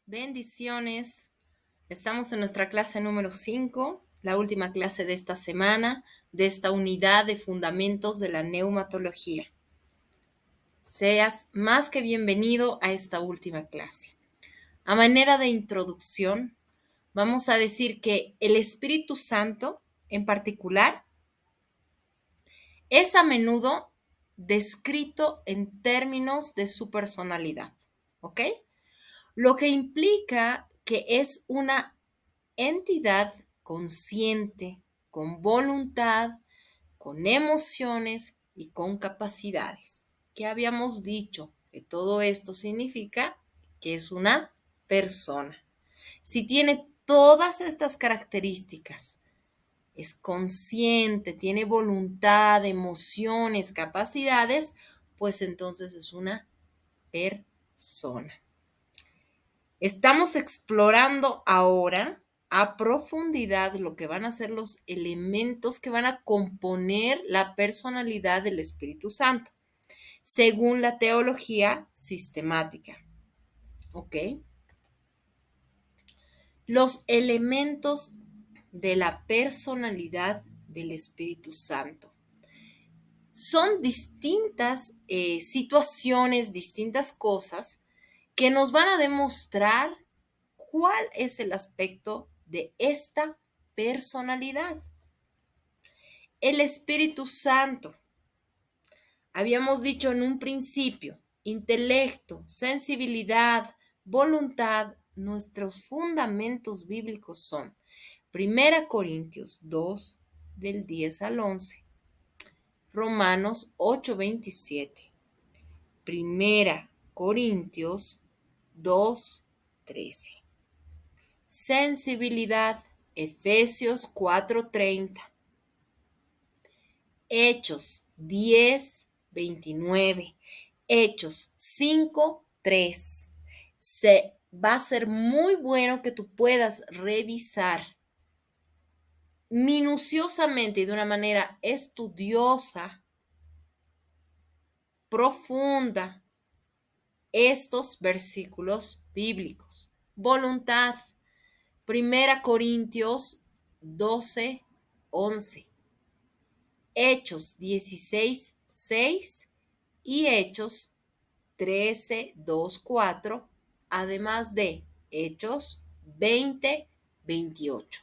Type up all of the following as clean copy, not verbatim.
Bendiciones. Estamos en nuestra clase número 5, la última clase de esta semana, de esta unidad de fundamentos de la neumatología. Seas más que bienvenido a esta última clase. A manera de introducción, vamos a decir que el Espíritu Santo, en particular, es a menudo descrito en términos de su personalidad, ¿ok? Lo que implica que es una entidad consciente, con voluntad, con emociones y con capacidades. ¿Qué habíamos dicho? Que todo esto significa que es una persona. Si tiene todas estas características, es consciente, tiene voluntad, emociones, capacidades, pues entonces es una persona. Estamos explorando ahora a profundidad lo que van a ser los elementos que van a componer la personalidad del Espíritu Santo, según la teología sistemática. ¿Ok? Los elementos de la personalidad del Espíritu Santo. Son distintas situaciones, distintas cosas que nos van a demostrar cuál es el aspecto de esta personalidad. El Espíritu Santo, habíamos dicho en un principio, intelecto, sensibilidad, voluntad, nuestros fundamentos bíblicos son 1 Corintios 2, del 10 al 11, Romanos 8, 27, 1 Corintios 2, 13. Sensibilidad, Efesios 4:30, Hechos 10:29, Hechos 5:3. Va a ser muy bueno que tú puedas revisar minuciosamente y de una manera estudiosa, profunda, estos versículos bíblicos. Voluntad, 1 Corintios 12:11. Hechos 16:6 y Hechos 13:2-4, además de Hechos 20:28.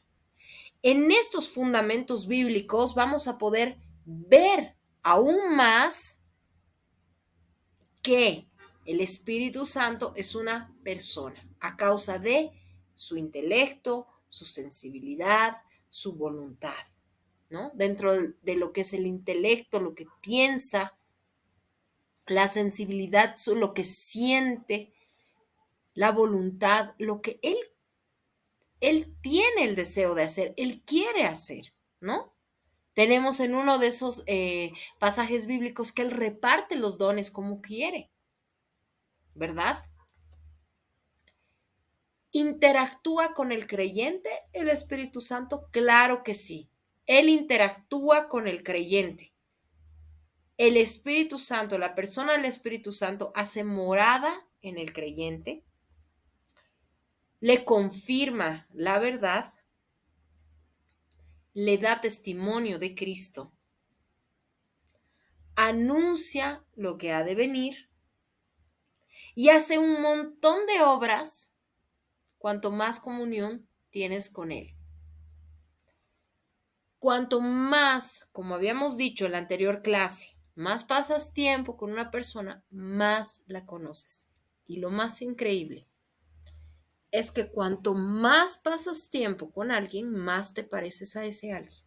En estos fundamentos bíblicos vamos a poder ver aún más que el Espíritu Santo es una persona a causa de su intelecto, su sensibilidad, su voluntad. ¿No? Dentro de lo que es el intelecto, lo que piensa, la sensibilidad, lo que siente, la voluntad, lo que él tiene el deseo de hacer, él quiere hacer, ¿no? Tenemos en uno de esos pasajes bíblicos que él reparte los dones como quiere, ¿verdad? ¿Interactúa con el creyente el Espíritu Santo? Claro que sí. Él interactúa con el creyente. El Espíritu Santo, la persona del Espíritu Santo hace morada en el creyente, le confirma la verdad, le da testimonio de Cristo, anuncia lo que ha de venir y hace un montón de obras cuanto más comunión tienes con Él. Cuanto más, como habíamos dicho en la anterior clase, más pasas tiempo con una persona, más la conoces. Y lo más increíble es que cuanto más pasas tiempo con alguien, más te pareces a ese alguien.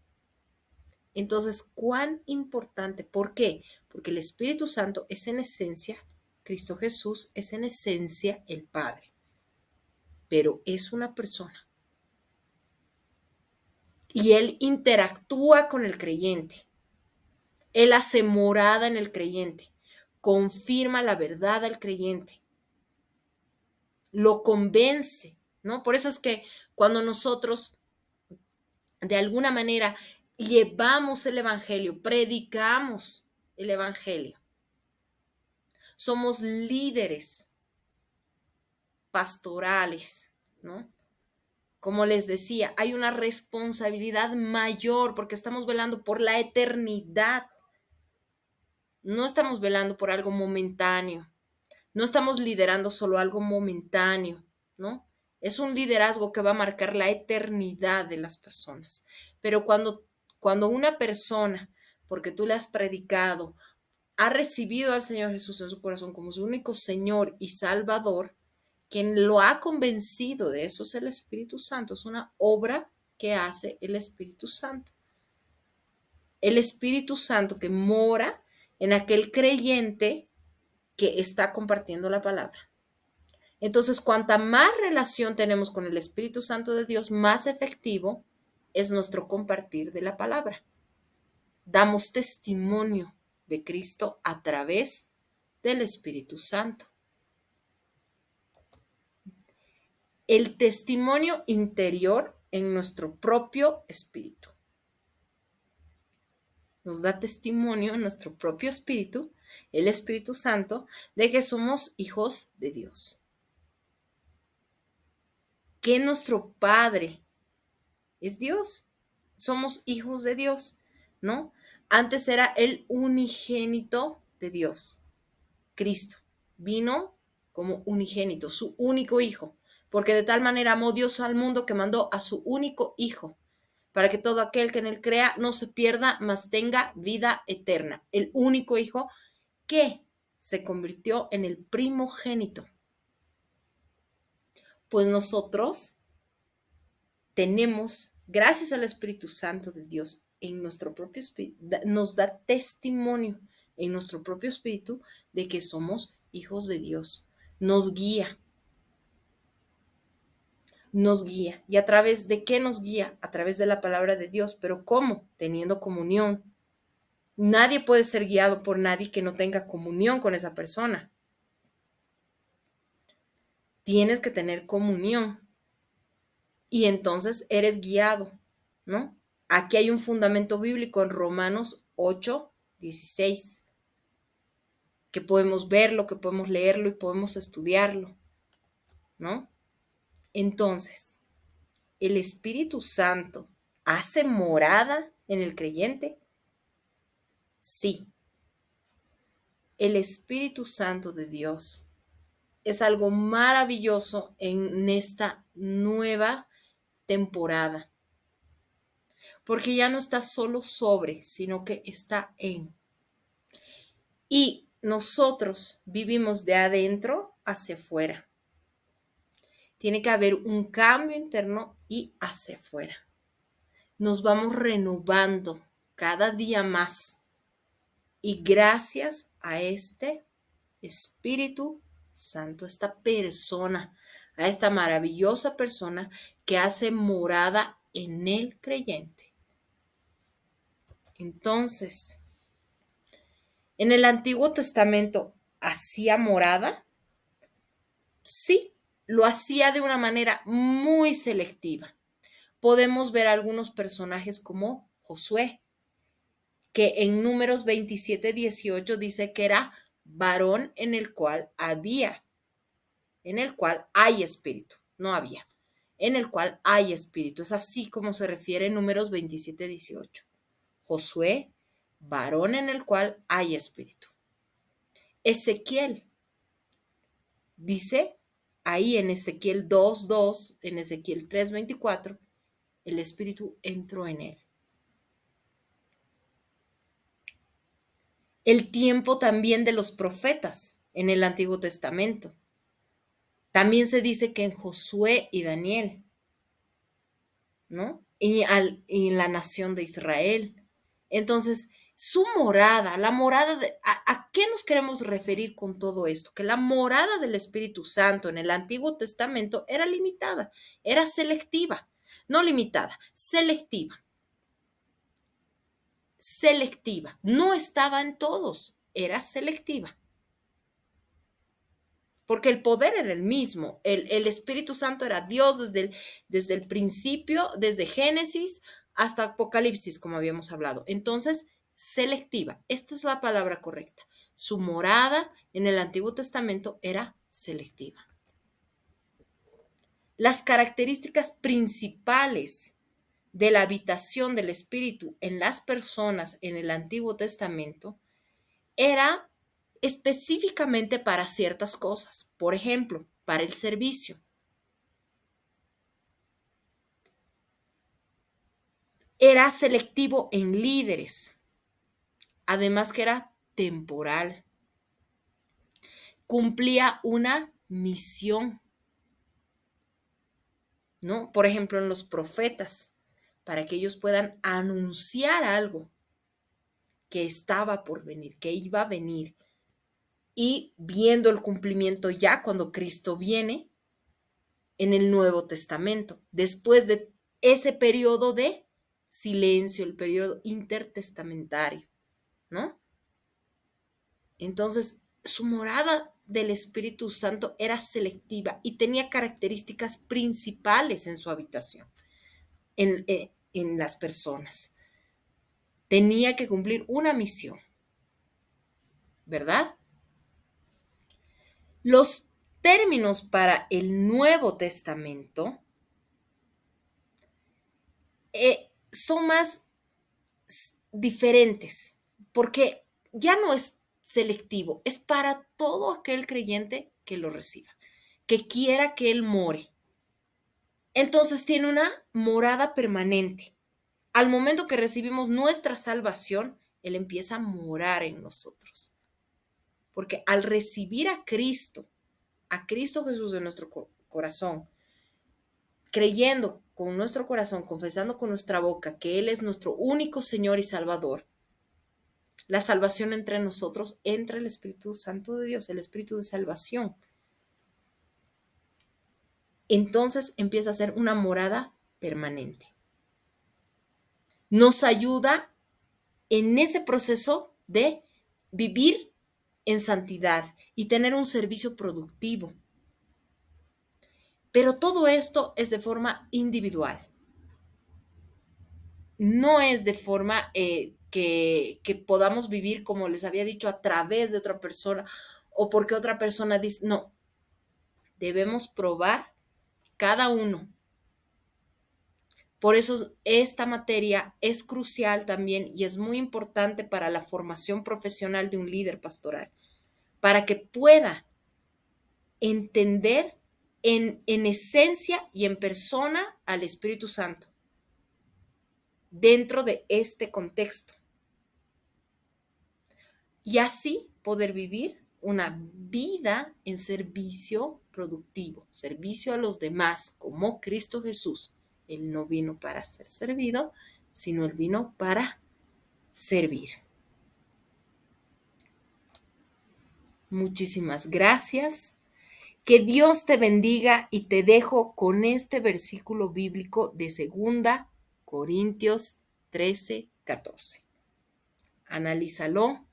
Entonces, ¿cuán importante? ¿Por qué? Porque el Espíritu Santo es en esencia, Cristo Jesús es en esencia el Padre, pero es una persona. Y Él interactúa con el creyente. Él hace morada en el creyente, confirma la verdad al creyente, lo convence, ¿no? Por eso es que cuando nosotros de alguna manera llevamos el evangelio, predicamos el evangelio, somos líderes, pastorales, ¿no? Como les decía, hay una responsabilidad mayor porque estamos velando por la eternidad. No estamos velando por algo momentáneo. No estamos liderando solo algo momentáneo, ¿no? Es un liderazgo que va a marcar la eternidad de las personas. Pero cuando una persona, porque tú le has predicado, ha recibido al Señor Jesús en su corazón como su único Señor y Salvador, quien lo ha convencido de eso es el Espíritu Santo. Es una obra que hace el Espíritu Santo. El Espíritu Santo que mora en aquel creyente que está compartiendo la palabra. Entonces, cuanta más relación tenemos con el Espíritu Santo de Dios, más efectivo es nuestro compartir de la palabra. Damos testimonio de Cristo a través del Espíritu Santo. El testimonio interior en nuestro propio espíritu. Nos da testimonio en nuestro propio espíritu, el Espíritu Santo, de que somos hijos de Dios. Que nuestro Padre es Dios. Somos hijos de Dios, ¿no? Antes era el unigénito de Dios. Cristo vino como unigénito, su único hijo, porque de tal manera amó Dios al mundo que mandó a su único hijo, para que todo aquel que en él crea no se pierda, mas tenga vida eterna. El único hijo que se convirtió en el primogénito. Pues nosotros tenemos, gracias al Espíritu Santo de Dios, en nuestro propio espíritu, nos da testimonio en nuestro propio espíritu de que somos hijos de Dios. Nos guía. Nos guía. ¿Y a través de qué nos guía? A través de la palabra de Dios. ¿Pero cómo? Teniendo comunión. Nadie puede ser guiado por nadie que no tenga comunión con esa persona. Tienes que tener comunión. Y entonces eres guiado, ¿no? Aquí hay un fundamento bíblico en Romanos 8:16, que podemos verlo, que podemos leerlo y podemos estudiarlo, ¿no? Entonces, ¿el Espíritu Santo hace morada en el creyente? Sí. El Espíritu Santo de Dios es algo maravilloso en esta nueva temporada, porque ya no está solo sobre, sino que está en. Y nosotros vivimos de adentro hacia afuera. Tiene que haber un cambio interno y hacia afuera. Nos vamos renovando cada día más. Y gracias a este Espíritu Santo, esta persona, a esta maravillosa persona que hace morada en el creyente. Entonces, ¿en el Antiguo Testamento hacía morada? Sí, lo hacía de una manera muy selectiva. Podemos ver algunos personajes como Josué, que en Números 27:18 dice que era varón en el cual hay espíritu, no había, en el cual hay espíritu. Es así como se refiere en Números 27:18. Josué, varón en el cual hay espíritu. Ezequiel, dice ahí en Ezequiel 2:2, en Ezequiel 3:24, el espíritu entró en él. El tiempo también de los profetas en el Antiguo Testamento. También se dice que en Josué y Daniel, ¿no? Y en la nación de Israel. Entonces, su morada, la morada ¿a qué nos queremos referir con todo esto? Que la morada del Espíritu Santo en el Antiguo Testamento era limitada, era selectiva, no limitada, selectiva. Selectiva, no estaba en todos, era selectiva. Porque el poder era el mismo, el Espíritu Santo era Dios desde el principio, desde Génesis hasta Apocalipsis, como habíamos hablado. Entonces, selectiva, esta es la palabra correcta. Su morada en el Antiguo Testamento era selectiva. Las características principales de la habitación del Espíritu en las personas en el Antiguo Testamento era específicamente para ciertas cosas. Por ejemplo, para el servicio. Era selectivo en líderes, además que era temporal. Cumplía una misión, ¿no? Por ejemplo, en los profetas, para que ellos puedan anunciar algo que estaba por venir, que iba a venir, y viendo el cumplimiento ya cuando Cristo viene en el Nuevo Testamento, después de ese periodo de silencio, el periodo intertestamentario, ¿no? Entonces, su morada del Espíritu Santo era selectiva y tenía características principales en su habitación, en las personas. Tenía que cumplir una misión, ¿verdad? Los términos para el Nuevo Testamento son más diferentes, porque ya no es selectivo, es para todo aquel creyente que lo reciba, que quiera que él more. Entonces tiene una morada permanente. Al momento que recibimos nuestra salvación, Él empieza a morar en nosotros. Porque al recibir a Cristo Jesús en nuestro corazón, creyendo con nuestro corazón, confesando con nuestra boca que Él es nuestro único Señor y Salvador, la salvación entre nosotros, entra el Espíritu Santo de Dios, el Espíritu de salvación. Entonces empieza a ser una morada permanente. Nos ayuda en ese proceso de vivir en santidad y tener un servicio productivo. Pero todo esto es de forma individual. No es de forma que podamos vivir, como les había dicho, a través de otra persona o porque otra persona dice, no, debemos probar cada uno. Por eso esta materia es crucial también y es muy importante para la formación profesional de un líder pastoral, para que pueda entender en esencia y en persona al Espíritu Santo dentro de este contexto. Y así poder vivir una vida en servicio productivo, servicio a los demás, como Cristo Jesús. Él no vino para ser servido, sino Él vino para servir. Muchísimas gracias. Que Dios te bendiga y te dejo con este versículo bíblico de 2 Corintios 13:14. Analízalo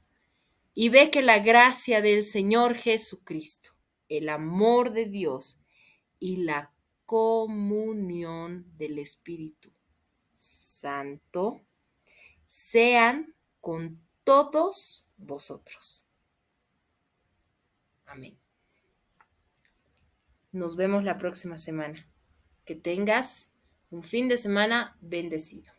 y ve que la gracia del Señor Jesucristo, el amor de Dios y la comunión del Espíritu Santo sean con todos vosotros. Amén. Nos vemos la próxima semana. Que tengas un fin de semana bendecido.